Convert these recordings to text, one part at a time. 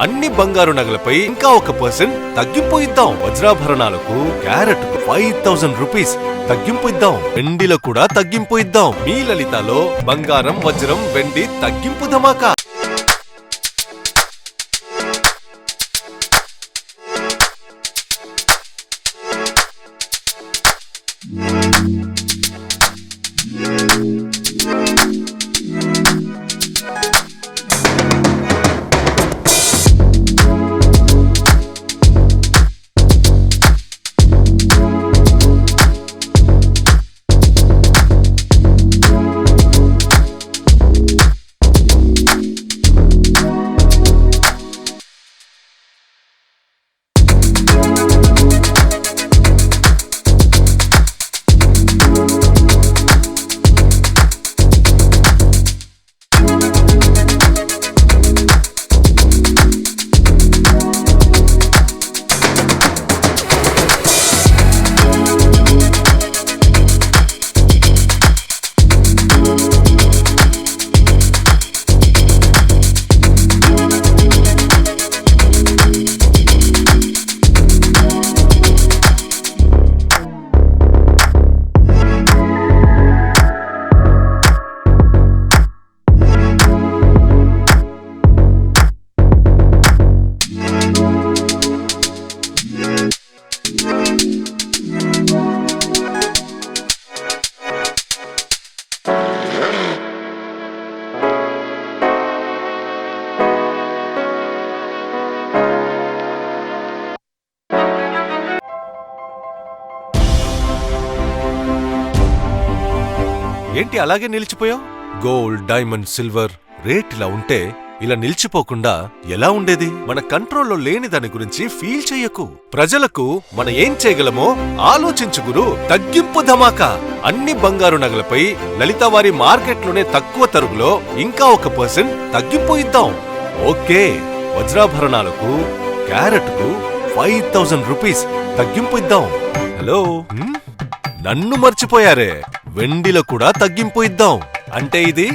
అన్ని బంగారు నగలపై ఇంకా 1% తగ్గింపు ఇద్దాం. వజ్రాభరణాలకు క్యారెట్ 5000 రూపీస్ తగ్గింపు ఇద్దాం. వెండిలో కూడా తగ్గింపు ఇద్దాం. మీ లలితలో బంగారం, వజ్రం, వెండి తగ్గింపు ధమాకా. ఏంటి అలాగే నిలిచిపోయావు? గోల్డ్, డైమండ్, సిల్వర్ రేట్ ఇలా ఉంటే ఇలా నిలిచిపోకుండా ఎలా ఉండేది? మన కంట్రోల్లో లేని దాని గురించి ఫీల్ చెయ్యకు. ప్రజలకు మనం ఏం చేయగలమో ఆలోచించు గురు. తగ్గింపు ధమాకా. అన్ని బంగారు నగలపై లలిత వారి మార్కెట్లోనే తక్కువ తరుగులో ఇంకా 1% తగ్గింపు ఇద్దాం. ఓకే, వజ్రాభరణాలకు క్యారెట్కు 5000 రూపీస్ తగ్గింపు ఇద్దాం. హలో, నన్ను మర్చిపోయారే. వెండిలో కూడా తగ్గింపు ఇద్దాం. అంటే ఇది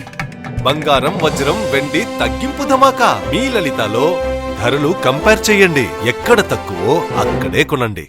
బంగారం, వజ్రం, వెండి తగ్గింపు ధమాకా. మీ లలితలో ధరలు కంపేర్ చెయ్యండి. ఎక్కడ తక్కువో అక్కడే కొనండి.